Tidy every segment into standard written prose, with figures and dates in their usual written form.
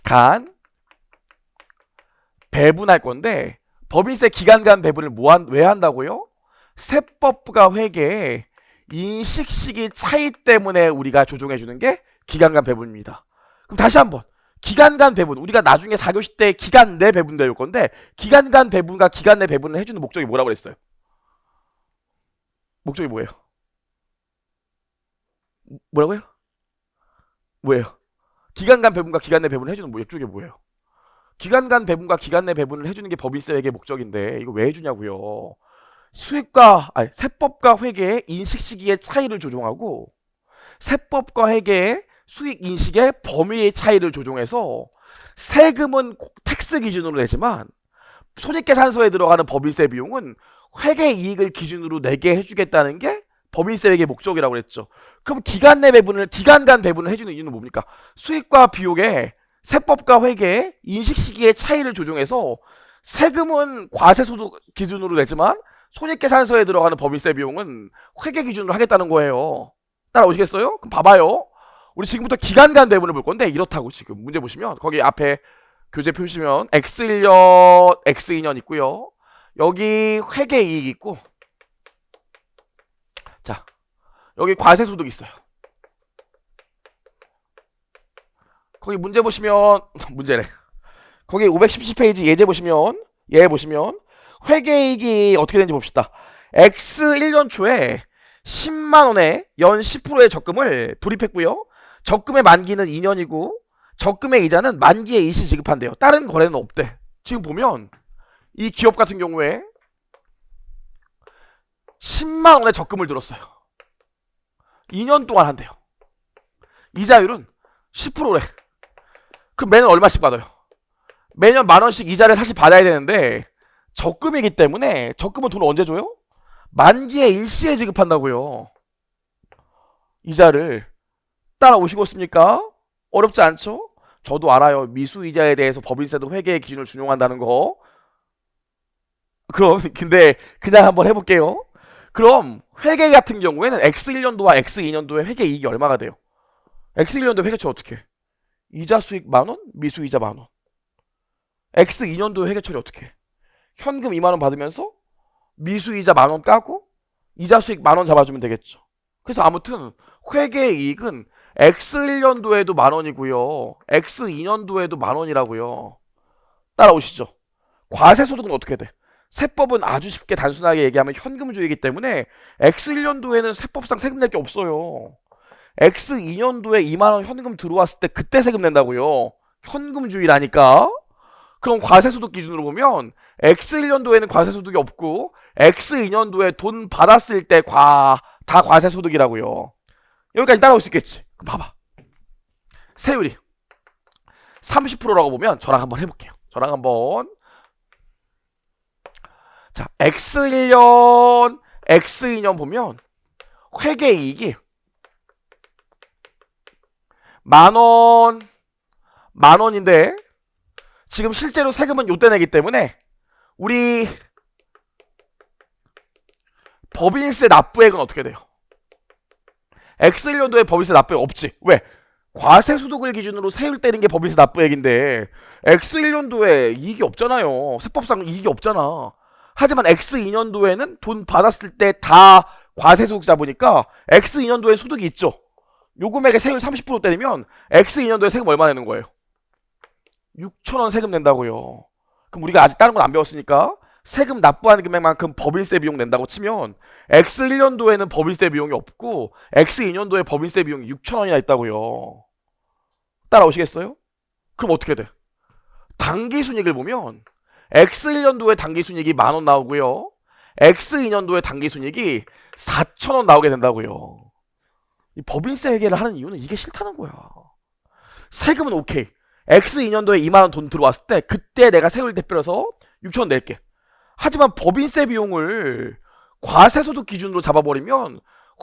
간 배분할 건데 법인세 기간 간 배분을 왜 한다고요? 세법과 회계의 인식 시기 차이 때문에 우리가 조정해 주는 게 기간 간 배분입니다. 그럼 다시 한번 기간 간 배분, 우리가 나중에 4교시 때 기간 내 배분 배울 건데 기간 간 배분과 기간 내 배분을 해주는 목적이 뭐라고 그랬어요? 목적이 뭐예요? 뭐라고요? 뭐예요? 기간 간 배분과 기간 내 배분을 해주는 목적이 뭐예요? 기간 간 배분과 기간 내 배분을 해주는 게 법인세 회계 목적인데 이거 왜 해주냐고요? 세법과 회계의 인식 시기의 차이를 조정하고 세법과 회계의 수익 인식의 범위의 차이를 조정해서 세금은 텍스 기준으로 내지만 손익계산서에 들어가는 법인세 비용은 회계 이익을 기준으로 내게 해주겠다는 게 법인세 회계 목적이라고 그랬죠. 그럼 기간 간 배분을 해주는 이유는 뭡니까? 수익과 비용의 세법과 회계의 인식 시기의 차이를 조정해서 세금은 과세소득 기준으로 내지만 손익계산서에 들어가는 법인세 비용은 회계 기준으로 하겠다는 거예요. 따라오시겠어요? 그럼 봐봐요. 우리 지금부터 기간 간 배분을 볼 건데 이렇다고 지금 문제 보시면 거기 앞에 교재 표시면 X1년, X2년 있고요. 여기 회계 이익 있고 자 여기 과세소득 있어요. 거기 문제 보시면 문제래. 거기 517페이지 예제 보시면 회계이익이 어떻게 되는지 봅시다. X1년 초에 10만원에 연 10%의 적금을 불입했고요. 적금의 만기는 2년이고 적금의 이자는 만기에 일시 지급한대요. 다른 거래는 없대. 지금 보면 이 기업 같은 경우에 10만원의 적금을 들었어요. 2년 동안 한대요. 이자율은 10%래. 그럼 매년 얼마씩 받아요? 매년 만원씩 이자를 사실 받아야 되는데 적금이기 때문에 적금은 돈을 언제 줘요? 만기에 일시에 지급한다고요. 이자를 따라오시고 있습니까? 어렵지 않죠? 저도 알아요. 미수이자에 대해서 법인세도 회계의 기준을 준용한다는 거. 그럼 근데 그냥 한번 해볼게요. 그럼 회계 같은 경우에는 X1년도와 X2년도의 회계 이익이 얼마가 돼요? X1년도 회계처 어떻게 해? 이자 수익 만원, 미수이자 만원. X2년도 회계처리 어떻게 해? 현금 2만원 받으면서 미수이자 만원 까고 이자 수익 만원 잡아주면 되겠죠. 그래서 아무튼 회계 이익은 X1년도에도 만원이고요. X2년도에도 만원이라고요. 따라오시죠. 과세소득은 어떻게 돼? 세법은 아주 쉽게 단순하게 얘기하면 현금주의이기 때문에 X1년도에는 세법상 세금 낼 게 없어요. X2년도에 2만원 현금 들어왔을 때 그때 세금 낸다고요. 현금주의라니까. 그럼 과세소득 기준으로 보면 X1년도에는 과세소득이 없고 X2년도에 돈 받았을 때 다 과세소득이라고요. 여기까지 따라올 수 있겠지. 그럼 봐봐. 세율이 30%라고 보면 저랑 한번 해볼게요. 저랑 한번. 자, X1년, X2년 보면 회계이익이 만원인데 지금 실제로 세금은 요때 내기 때문에 우리 법인세 납부액은 어떻게 돼요? X1년도에 법인세 납부액 없지. 왜? 과세소득을 기준으로 세율 떼는 게 법인세 납부액인데 X1년도에 이익이 없잖아요. 세법상 이익이 없잖아. 하지만 X2년도에는 돈 받았을 때 다 과세소득 잡으니까 X2년도에 소득이 있죠. 요 금액의 세율 30% 때리면 X2년도에 세금 얼마 내는 거예요? 6,000원 세금 낸다고요. 그럼 우리가 아직 다른 건 안 배웠으니까 세금 납부하는 금액만큼 법인세 비용 낸다고 치면 X1년도에는 법인세 비용이 없고 X2년도에 법인세 비용이 6,000원이나 있다고요. 따라오시겠어요? 그럼 어떻게 돼? 당기순이익을 보면 X1년도에 당기순이익이 만원 나오고요. X2년도에 당기순이익이 4,000원 나오게 된다고요. 이 법인세 회계를 하는 이유는 이게 싫다는 거야. 세금은 오케이. X2년도에 2만원 돈 들어왔을 때 그때 내가 세율 대표라서 6,000원 낼게. 하지만 법인세 비용을 과세소득 기준으로 잡아버리면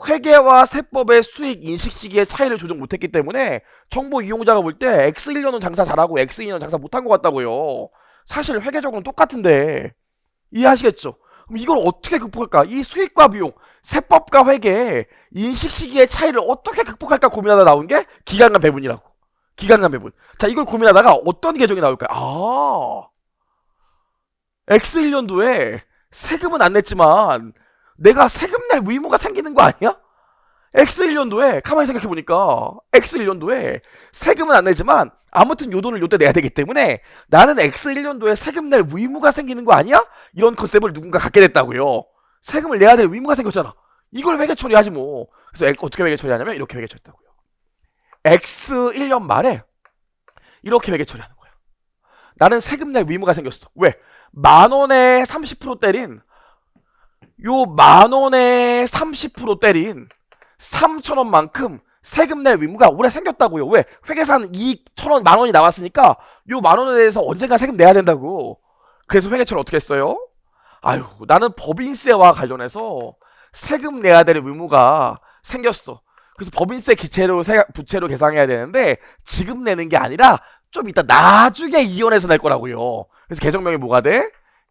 회계와 세법의 수익 인식 시기의 차이를 조정 못했기 때문에 정보 이용자가 볼 때 X1년은 장사 잘하고 X2년은 장사 못한 것 같다고요. 사실 회계적으로는 똑같은데 이해하시겠죠? 그럼 이걸 어떻게 극복할까? 이 수익과 비용, 세법과 회계의 인식 시기의 차이를 어떻게 극복할까 고민하다 나온 게 기간간 배분이라고. 기간간 배분. 자, 이걸 고민하다가 어떤 계정이 나올까요? X1년도에 세금은 안 냈지만 내가 세금 낼 의무가 생기는 거 아니야? X1년도에 가만히 생각해보니까 X1년도에 세금은 안 내지만 아무튼 요 돈을 요때 내야 되기 때문에 나는 X1년도에 세금 낼 의무가 생기는 거 아니야? 이런 컨셉을 누군가 갖게 됐다고요. 세금을 내야 될 의무가 생겼잖아. 이걸 회계 처리하지 뭐. 그래서 어떻게 회계 처리하냐면 이렇게 회계 처리했다고요. X1년 말에 이렇게 회계 처리하는 거야. 나는 세금 낼 의무가 생겼어. 왜? 만원에 30% 때린 요 만원에 30% 때린 3,000원만큼 세금 낼 의무가 올해 생겼다고요. 왜? 회계산 이익 1,000원 만원이 나왔으니까 요 만원에 대해서 언젠가 세금 내야 된다고. 그래서 회계처를 어떻게 했어요? 아유, 나는 법인세와 관련해서 세금 내야 될 의무가 생겼어. 그래서 법인세 기체로 부채로 계상해야 되는데 지금 내는 게 아니라 좀 이따 나중에 이연해서 낼 거라고요. 그래서 계정명이 뭐가 돼?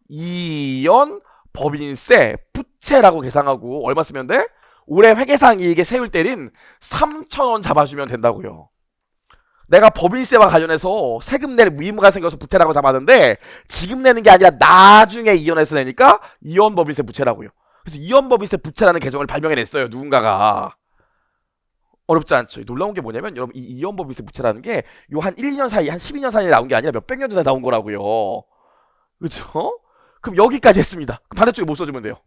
이연 법인세 부채라고 계상하고 얼마 쓰면 돼? 올해 회계상 이익에 세율 때린 3,000원 잡아주면 된다고요. 내가 법인세와 관련해서 세금 낼 의무가 생겨서 부채라고 잡았는데 지금 내는 게 아니라 나중에 이연해서 내니까 이연법인세 부채라고요. 그래서 이연법인세 부채라는 계정을 발명해냈어요. 누군가가. 어렵지 않죠. 놀라운 게 뭐냐면 여러분 이 이연법인세 부채라는 게 요 한 1, 2년 사이 한 12년 사이에 나온 게 아니라 몇백 년 전에 나온 거라고요. 그렇죠? 그럼 여기까지 했습니다. 그럼 반대쪽에 못 써주면 돼요.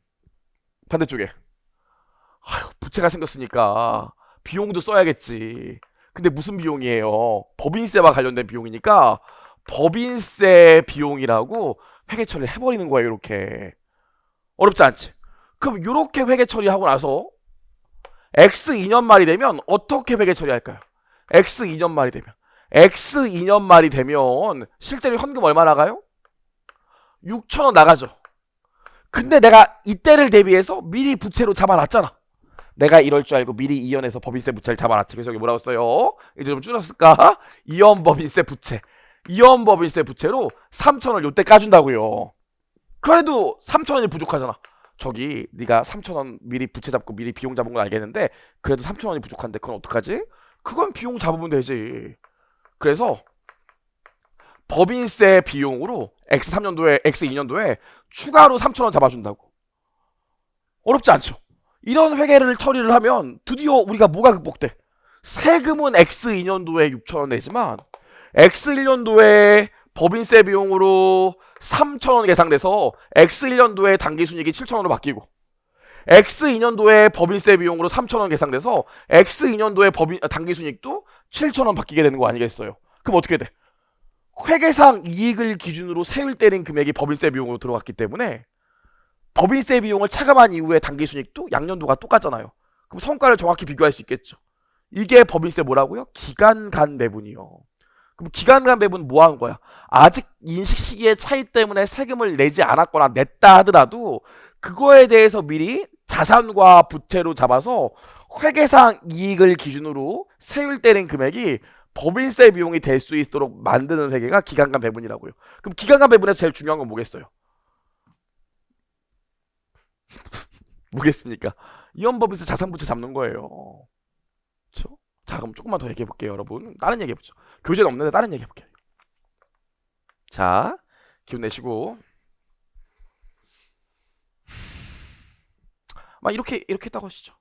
반대쪽에. 아휴, 부채가 생겼으니까 비용도 써야겠지. 근데 무슨 비용이에요? 법인세와 관련된 비용이니까 법인세 비용이라고 회계 처리를 해버리는 거예요. 이렇게. 어렵지 않지? 그럼 이렇게 회계 처리하고 나서 X2년 말이 되면 어떻게 회계 처리할까요? X2년 말이 되면 X2년 말이 되면 실제로 현금 얼마 나가요? 6,000원 나가죠. 근데 내가 이때를 대비해서 미리 부채로 잡아놨잖아. 내가 이럴 줄 알고 미리 이연해서 법인세 부채를 잡아놨지. 그래서 여기 뭐라고 써요? 이제 좀 줄였을까? 이연 법인세 부채. 이연 법인세 부채로 3,000원 요때 까준다고요. 그래도 3,000원이 부족하잖아. 저기 네가 3,000원 미리 부채 잡고 미리 비용 잡은 건 알겠는데 그래도 3,000원이 부족한데 그건 어떡하지? 그건 비용 잡으면 되지. 그래서 법인세 비용으로 X3년도에 X2년도에 추가로 3,000원 잡아준다고. 어렵지 않죠? 이런 회계를 처리를 하면 드디어 우리가 뭐가 극복돼? 세금은 X2년도에 6,000원 내지만 X1년도에 법인세 비용으로 3,000원 계상돼서 X1년도에 당기순이익이 7,000원으로 바뀌고 X2년도에 법인세 비용으로 3,000원 계상돼서 X2년도에 당기순이익도 7,000원 바뀌게 되는 거 아니겠어요? 그럼 어떻게 돼? 회계상 이익을 기준으로 세율 때린 금액이 법인세 비용으로 들어갔기 때문에 법인세 비용을 차감한 이후에 당기순이익도 양년도가 똑같잖아요. 그럼 성과를 정확히 비교할 수 있겠죠. 이게 법인세 뭐라고요? 기간간 배분이요. 그럼 기간간 배분 뭐 한 거야? 아직 인식 시기의 차이 때문에 세금을 내지 않았거나 냈다 하더라도 그거에 대해서 미리 자산과 부채로 잡아서 회계상 이익을 기준으로 세율 때린 금액이 법인세 비용이 될 수 있도록 만드는 회계가 기간간 배분이라고요. 그럼 기간간 배분에서 제일 중요한 건 뭐겠어요? 뭐겠습니까? 이연법인세 자산부채 잡는 거예요. 그렇죠? 자, 그럼 조금만 더 얘기해 볼게요, 여러분. 다른 얘기해 보죠. 교재는 없는데 다른 얘기해 볼게요. 자, 기운 내시고. 막 이렇게 했다고 하시죠.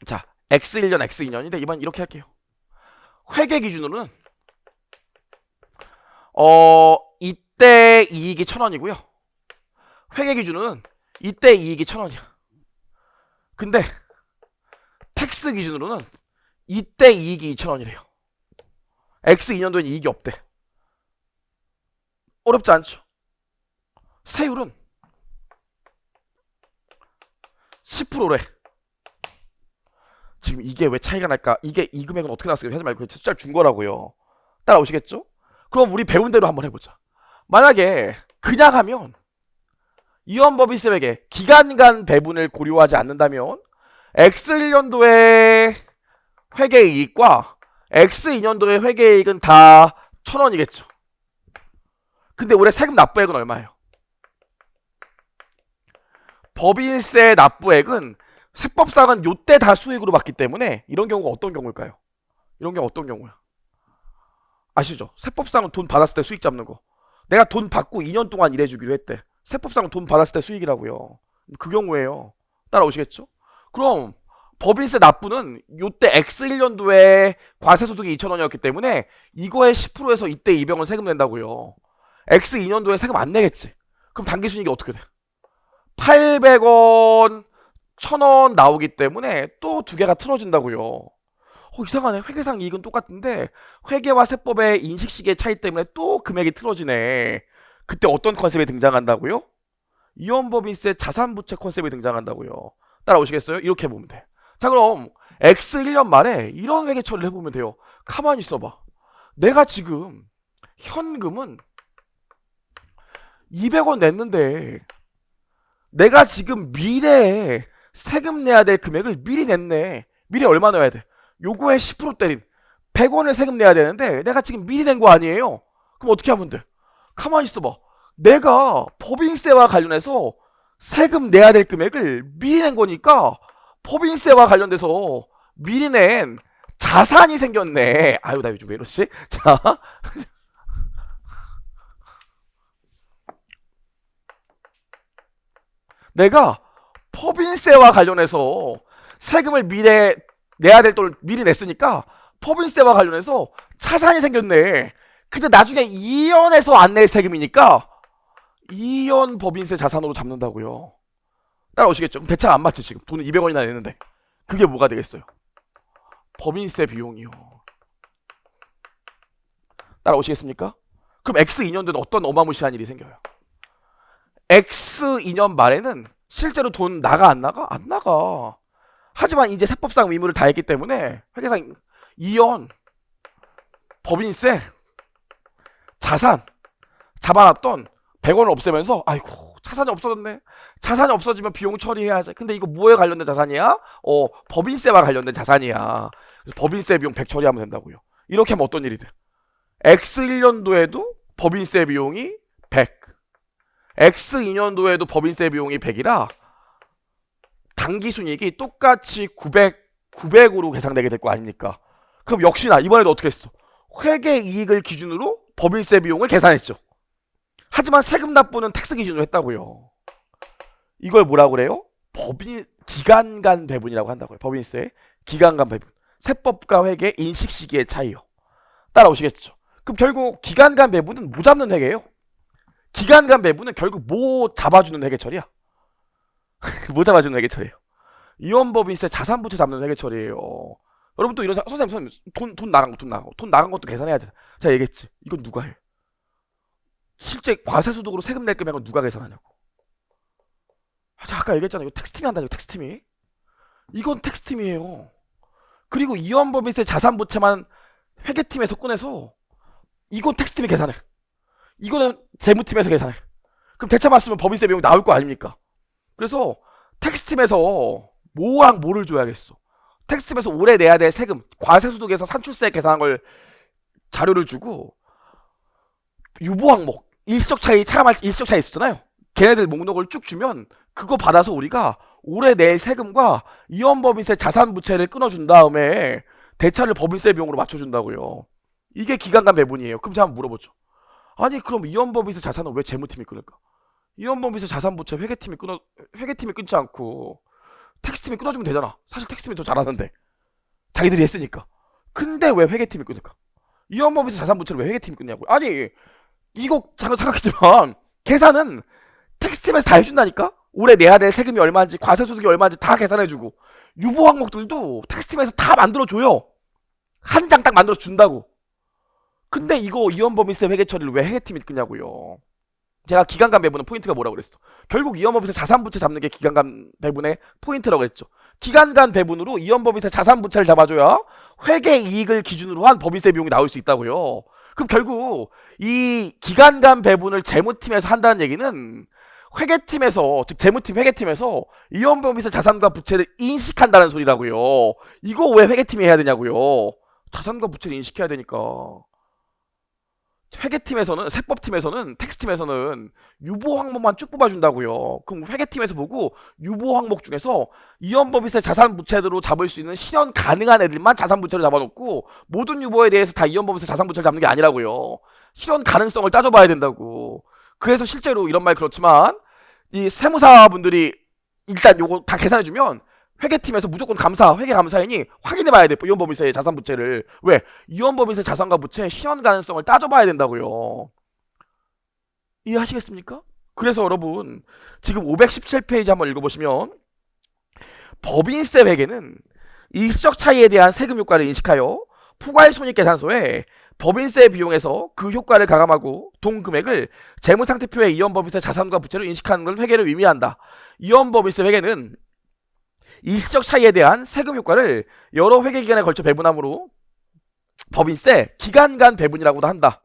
자, X1년, X2년인데 이번 이렇게 할게요. 회계 기준으로는 이때 이익이 1,000원이고요. 회계 기준으로는 이때 이익이 1,000원이야. 근데 텍스 기준으로는 이때 이익이 2,000원이래요. X2년도엔 이익이 없대. 어렵지 않죠? 세율은 10%래. 지금 이게 왜 차이가 날까? 이게 이 금액은 어떻게 나왔을까? 하지 말고 숫자를 준 거라고요. 따라오시겠죠? 그럼 우리 배운 대로 한번 해보자. 만약에 그냥 하면 이연법인세 회계 기간간 배분을 고려하지 않는다면 X1년도의 회계이익과 X2년도의 회계이익은 다 1,000원이겠죠. 근데 올해 세금 납부액은 얼마예요? 법인세 납부액은 세법상은 요때 다 수익으로 받기 때문에 이런 경우가 어떤 경우일까요? 이런 게 어떤 경우야? 아시죠? 세법상은 돈 받았을 때 수익 잡는 거. 내가 돈 받고 2년 동안 일해주기로 했대. 세법상은 돈 받았을 때 수익이라고요. 그 경우에요. 따라오시겠죠? 그럼 법인세 납부는 요때 X1년도에 과세소득이 2,000원이었기 때문에 이거의 10%에서 이때 200원 세금 낸다고요. X2년도에 세금 안 내겠지. 그럼 당기순이익이 어떻게 돼? 800원, 1,000원 나오기 때문에 또 두 개가 틀어진다고요. 이상하네. 회계상 이익은 똑같은데 회계와 세법의 인식시기의 차이 때문에 또 금액이 틀어지네. 그때 어떤 컨셉이 등장한다고요? 이원법인세 자산부채 컨셉이 등장한다고요. 따라오시겠어요? 이렇게 보면 돼. 자, 그럼 X1년 말에 이런 회계 처리를 해보면 돼요. 가만히 있어봐. 내가 지금 현금은 200원 냈는데 내가 지금 미래에 세금 내야 될 금액을 미리 냈네. 미리 얼마 넣어야 돼? 요거에 10% 때린 100원을 세금 내야 되는데 내가 지금 미리 낸 거 아니에요? 그럼 어떻게 하면 돼? 가만히 있어봐. 내가 법인세와 관련해서 세금 내야 될 금액을 미리 낸 거니까 법인세와 관련돼서 미리 낸 자산이 생겼네. 아유, 나 요즘 왜 이러지? 자, 내가 법인세와 관련해서 세금을 미리 내야 될 돈을 미리 냈으니까 법인세와 관련해서 차산이 생겼네. 근데 나중에 이연에서 안 낼 세금이니까 이연 법인세 자산으로 잡는다고요. 따라오시겠죠? 그럼 대책 안 맞지 지금. 돈은 200원이나 내는데. 그게 뭐가 되겠어요? 법인세 비용이요. 따라오시겠습니까? 그럼 X2년도에는 어떤 어마무시한 일이 생겨요? X2년 말에는 실제로 돈 나가 안 나가? 안 나가. 하지만 이제 세법상 의무를 다했기 때문에 회계상 이연 법인세 자산 잡아놨던 100원을 없애면서 아이고 자산이 없어졌네. 자산이 없어지면 비용 처리해야지. 근데 이거 뭐에 관련된 자산이야? 법인세와 관련된 자산이야. 그래서 법인세 비용 100 처리하면 된다고요. 이렇게 하면 어떤 일이 돼? X1년도에도 법인세 비용이 100, X2년도에도 법인세 비용이 100이라 당기순이익이 똑같이 900으로 계산되게 될 거 아닙니까? 그럼 역시나 이번에도 어떻게 했어? 회계이익을 기준으로 법인세 비용을 계산했죠. 하지만 세금 납부는 텍스 기준으로 했다고요. 이걸 뭐라고 그래요? 기간 간 배분이라고 한다고요. 법인세 기간 간 배분. 세법과 회계 인식 시기의 차이요. 따라오시겠죠? 그럼 결국 기간 간 배분은 뭐 잡는 회계예요? 기간 간 배분은 결국 뭐 잡아주는 회계처리야? 뭐 잡아주는 회계처리예요? 이원법인세 자산부채 잡는 회계처리예요. 여러분 또 이런 선생님 돈 나간 돈 나간 것도 계산해야 돼. 제가 얘기했지. 이건 누가 해? 실제 과세소득으로 세금 낼 금액은 누가 계산하냐고. 아까 얘기했잖아. 이거 텍스팀이 한다. 이거 텍스팀이. 이건 텍스팀이에요. 그리고 이원법인세 자산부채만 회계팀에서 꺼내서 이건 텍스팀이 계산해. 이거는 재무팀에서 계산해. 그럼 대차 맞으면 법인세 비용 나올 거 아닙니까? 그래서 텍스팀에서 뭐랑 뭐를 줘야겠어. 텍스팀에서 올해 내야 될 세금, 과세소득에서 산출세 계산한 걸 자료를 주고 유보 항목, 일시적 차이 차감할 일시적 차이 있었잖아요. 걔네들 목록을 쭉 주면 그거 받아서 우리가 올해 낼 세금과 이원법인세 자산부채를 끊어준 다음에 대차를 법인세 비용으로 맞춰준다고요. 이게 기간간 배분이에요. 그럼 제가 한번 물어보죠. 아니 그럼 이원법인세 자산은 왜 재무팀이 끊을까? 이원법인세 자산부채 회계팀이 끊지 않고 텍스팀이 끊어주면 되잖아. 사실 텍스팀이 더 잘하는데 자기들이 했으니까. 근데 왜 회계팀이 끊을까? 이원법인세 자산부채를 왜 회계팀이 끊냐고. 아니 이거 잠깐 생각했지만 계산은 텍스팀에서 다 해준다니까. 올해 내야 될 세금이 얼마인지 과세소득이 얼마인지 다 계산해주고 유보 항목들도 텍스팀에서 다 만들어줘요. 한 장 딱 만들어 준다고. 근데 이거 이원법인세 회계 처리를 왜 회계팀이 끊냐고요. 제가 기간간 배분은 포인트가 뭐라고 그랬어. 결국 이원법인세 자산부채 잡는 게 기간간 배분의 포인트라고 했죠. 기간간 배분으로 이원법인세 자산부채를 잡아줘야 회계이익을 기준으로 한 법인세 비용이 나올 수 있다고요. 그럼 결국 이 기간간 배분을 재무팀에서 한다는 얘기는 회계팀에서, 즉 재무팀 회계팀에서 이원법인세 자산과 부채를 인식한다는 소리라고요. 이거 왜 회계팀이 해야 되냐고요. 자산과 부채를 인식해야 되니까. 회계팀에서는, 세법팀에서는, 텍스팀에서는 유보 항목만 쭉 뽑아준다고요. 그럼 회계팀에서 보고 유보 항목 중에서 이연법인세 자산부채로 잡을 수 있는 실현 가능한 애들만 자산부채로 잡아놓고 모든 유보에 대해서 다 이연법인세 자산부채를 잡는 게 아니라고요. 실현 가능성을 따져봐야 된다고. 그래서 실제로 이런 말 그렇지만 이 세무사분들이 일단 요거 다 계산해주면 회계팀에서 무조건 회계감사인이 확인해봐야 돼. 이연법인세 자산부채를. 왜? 이연법인세 자산과 부채 실현 가능성을 따져봐야 된다고요. 이해하시겠습니까? 그래서 여러분 지금 517페이지 한번 읽어보시면 법인세 회계는 일시적 차이에 대한 세금 효과를 인식하여 포괄손익계산서에 법인세 비용에서 그 효과를 가감하고 동금액을 재무상태표에 이연법인세 자산과 부채로 인식하는 걸 회계를 의미한다. 이연법인세 회계는 일시적 차이에 대한 세금 효과를 여러 회계기간에 걸쳐 배분함으로 법인세 기간 간 배분이라고도 한다.